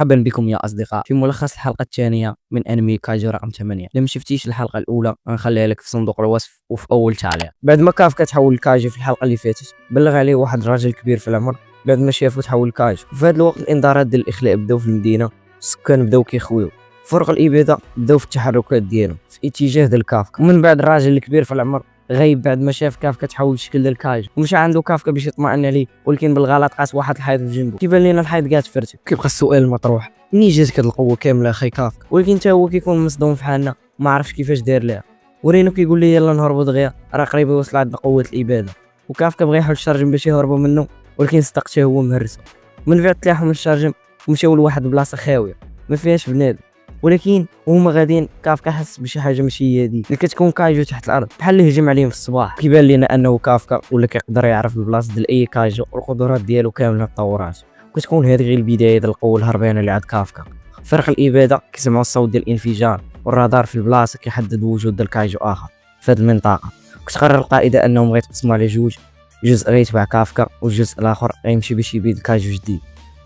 مرحبا بكم يا أصدقاء في ملخص الحلقة الثانية من أنمي كايجو رقم 8. لما شفتيش الحلقة الأولى غنخليها لك في صندوق الوصف وفي أول تعليق. بعد ما كافكا تحول لكايجو في الحلقة اللي فاتت بلغ عليه واحد الراجل كبير في العمر بعد ما شافو تحول لكايجو. في هذا الوقت الإنذارات ديال الإخلاء بداو في المدينة، السكان بداو كيخويو، فرق الإبادة بداو في التحركات ديالهم في اتجاه ديال كافكا. ومن بعد الراجل الكبير في العمر غايب بعد ما شاف كافكا تحول لشكل ديال كايجو، ومشى عنده كافكا باش يطمئن عليه، ولكن بالغلط قاس واحد الحيط في جنبه. كيبان لينا الحيط كاع تفرتك. كيبقى السؤال المطروح، منين جاتك هاد القوه كامله اخي كافكا؟ ولكن حتى هو كيكون مصدوم في حالنا ما عرفش كيفاش دار ليها. ورينو كيقول لي يلا نهربوا دغيا راه قريب يوصل عندنا قوه الاباده. وكافكا بغى يحل الشرجم باش يهربوا منه، ولكن صدق حتى هو مهرسه. من بعد تلاحوا من الشرجم ومشاو لواحد البلاصه خاويه ما فيهاش بنادم، ولكن وهما غاديين كافكا حس بشي حاجه ماشي هي هذيك اللي كتكون كايجو تحت الارض بحال اللي هجم عليهم في الصباح. كيبان لينا انه كافكا ولا كيقدر يعرف البلاصه ديال اي كايجو والقدرات ديالو كامله التطورات، وكتكون هذه غير البدايه ديال القوه الهربانه اللي عند كافكا. فرق الاباده كيسمعوا الصوت ديال الانفجار، والرادار في البلاصه كيحدد وجود ديال كايجو اخر في هذه المنطقه. وكتقرر القائده انهم غيتقسموا على جوج، جزء غيتبع كافكا والجزء الاخر غيمشي باش يبيد كايجو جديد.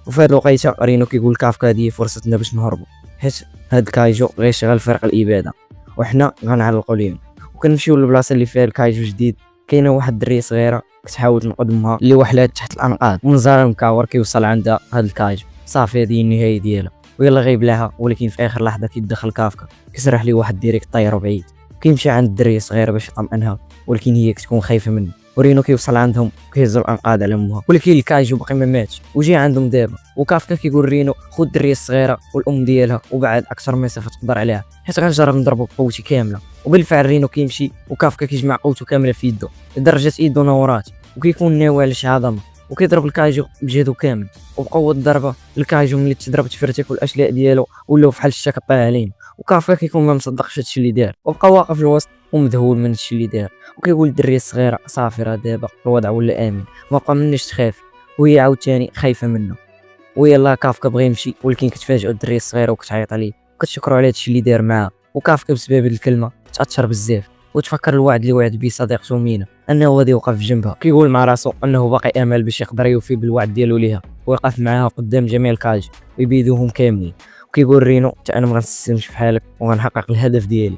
وفي هذه الوقيته رينو كيقول كافكا هذه فرصتنا باش نهربوا، حيت هاد الكايجو غيشغل فرق الاباده وحنا غنعلقوا ليهم. وكنمشيو للبلاصه اللي فيها الكايجو جديد. كاينه واحد الدريه صغيره كتحاول تنقذ امها اللي وحلات تحت الانقاض. منظر مكاور كيوصل عندها هاد الكايجو، صافي هذه النهايه ديالها ويلا غيبلاها. ولكن في اخر لحظه كيدخل كافكا كيسرح ليه واحد ديريكت طايرو بعيد، كيمشي عند الدريه الصغيره باش يطمئنها، ولكن هي كتكون خايفه منه. ورينو كيوصل عندهم كيهزوا الانقاض على امها، ولكن الكايجو باقي ما ماتش وجي عندهم دابا. وكافكا كيقول رينو خذ الدريه الصغيره والام ديالها وبعد اكثر مسافه تقدر عليها، حيت غنجرب نضربو بقوتي كامله. وبالفعل رينو كيمشي وكافكا كيجمع قوته كامله في يده لدرجه يدو نورات، وكيكون ناوي على شي عظمه وكيضرب الكايجو بجهده كامل. وبقوه الضربه الكايجو ملي تضرب تفرتك والاشلاء ديالو ولاو فحال الشاك طالعين. وكافكا كيكون ما مصدقش هادشي اللي دار وبقى واقف الوسط ومذهول من هادشي اللي دار. وكيقول الدريه الصغيره صافي راه دابا الوضع ولا امن، ما بقى مناش تخاف. وهي عاوتاني خايفه منه. ويلا كافكا بغى يمشي، ولكن كتفاجئ الدريه الصغيره وكتعيط عليه وكتشكروا على هادشي اللي دار معاه. وكافكا بسبب الكلمه تاثر بزاف وتفكر الوعد اللي وعد به صديقته مينا انه غادي يوقف جنبها. كيقول مع راسو انه باقي امل باش يقدر يوفي بالوعد ديالو ليها ويوقف معاها قدام جميع الكاج ويبيدوهم كاملين. وكيقول رينو حتى انا ما غنستسلمش في حالك وغنحقق الهدف ديالي.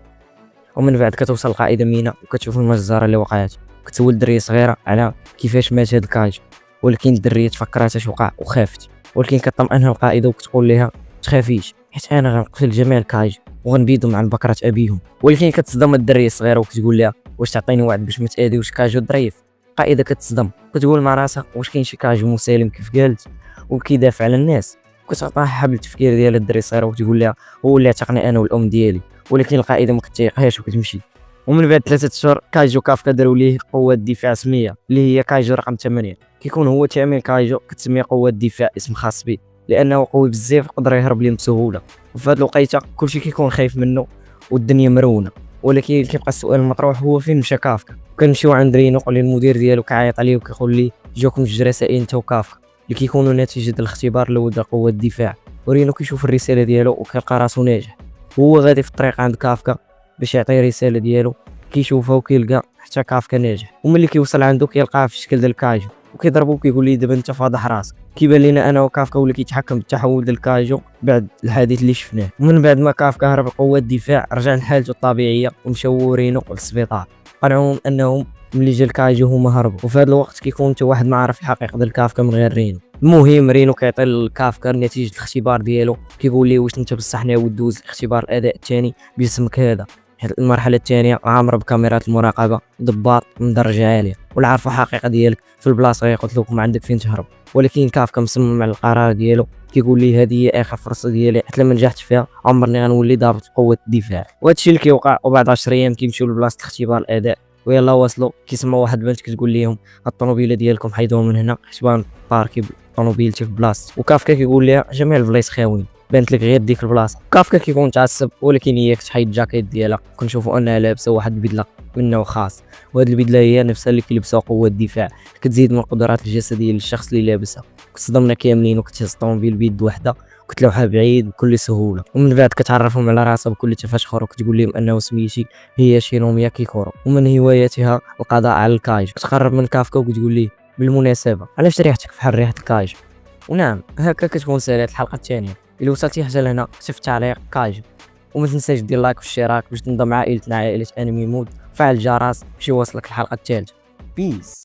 ومن بعد كتوصل القائده مينا وكتشوف المجزره اللي وقعت، كتسول الدريه صغيره على كيفاش مات هاد الكاج، ولكن الدريه تفكرات اش وقع وخافت. ولكن كطمئنها القائده وكتقول لها تخافيش حيت انا غنقتل جميع الكاج وغنبيدهم عن بكره ابيهم. ولكن كتصدم الدريه الصغيره وكتقول لها واش تعطيني وعد باش ما تاذيوش كاجو ظريف. القائده كتصدم كتقول مع راسها واش كاين شي كاجو مسالم كيف قالت وكيدافع على الناس. كتعطيها حبل التفكير ديال الدريه الصغيره وتقول لها هو اللي عتقني انا والام ديالي. ولكن القائده ما كتيقهاش وكتمشي. ومن بعد 3 اشهر كايجو كافكا داروا ليه قوه دفاع سميه اللي هي كايجو رقم 8. كيكون هو ثامن كايجو كتسميه قوه دفاع اسم خاص به لانه قوي بزاف قدر يهرب ليه بسهوله. وفي هذه الوقيته كلشي كيكون خايف منه والدنيا مرونه. ولكن كيبقى السؤال المطروح هو فين مشى كافكا. كنمشيو عند رينو اللي المدير ديالو كيعيط عليه وكيقول ليه جاوكم جوج رسائل انت وكافكا اللي كيكونوا نتيجه الاختبار الاول ديال قوه الدفاع. ورينو كيشوف الرساله ديالو وكيلقى راسو ناجح. هو غادي في الطريق عند كافكا باش يعطيه الرساله ديالو، كيشوفها وكيلقى حتى كافكا ناجح. وملي كيوصل عنده كيلقاه في الشكل ديال الكايجو وكيضربو وكيقول ليه دابا انت فاضح راسك. كيبان لينا انا وكافكا ولا كيتحكم بالتحول ديال الكايجو بعد الحادث اللي شفناه. ومن بعد ما كافكا هرب قوه الدفاع رجع لحالته الطبيعيه ومشاو رينو للسبيطار. قالوا انهم ملي جا الكايجو هما هربوا. وفي هذا الوقت كيكون حتى واحد ما عرف الحقيقه ديال كافكا من غير رينو. المهم رينو كيعطي لكافكا نتيجه الاختبار ديالو، كيقول ليه واش انت بصح ناوي دوز اختبار الاداء الثاني باسمك هذا، حيت المرحله الثانيه عامره بكاميرات المراقبه ضباط من درجه عاليه ولا عرفوا الحقيقه ديالك في البلاصه غيقتلوك ما عندك فين تهرب. ولكن كافكا مصمم على القرار ديالو، كيقول لي هذه هي اخر فرصه ديالي حتى لما نجحت فيها عمرني غنولي ضابط قوه الدفاع. وهذا الشيء اللي كيوقع. وبعد 10 ايام كيمشيو لبلاصه اختبار الاداء ويلا وصلوا كيسمعوا واحد البنت كتقول لهم الطوموبيله ديالكم حيدوها من هنا حيت بان باركي طوموبيلتي في بلاصتي. وكافكا كيقول لها جميع البلايص خاويين بانت لك غير ديك البلاصه. كافكا كيكون متعصب ولكن هي كتحيد الجاكيت ديالها كنشوفوا انها لابسه واحد البدله من نوع خاص، وهاد البدله هي نفسها اللي كيلبسها قوه الدفاع كتزيد من القدرات الجسديه للشخص اللي لابسها. كتصدمنا كاملين وكتهز الطوموبيل بيد وحده وكتلوحها بعيد بكل سهوله. ومن بعد كتعرفهم على راسها بكل تفشخر وكتقول لهم انه سميتي هي شينوميا كيكورو ومن هواياتها القضاء على الكايجو. كتقرب من كافكا وكتقول ليه بالمناسبه علاش ريحتك بحال ريحه الكايجو. ونعم هكا كتكون سالات الحلقه الثانيه. الا وصلتي حتى لهنا صيفط تعليق كاجو، وما تنساش دير لايك والاشتراك باش تنضم عائلتنا عائله انمي مود. فعل الجرس باش يوصلك الحلقه الثالثه. بيس.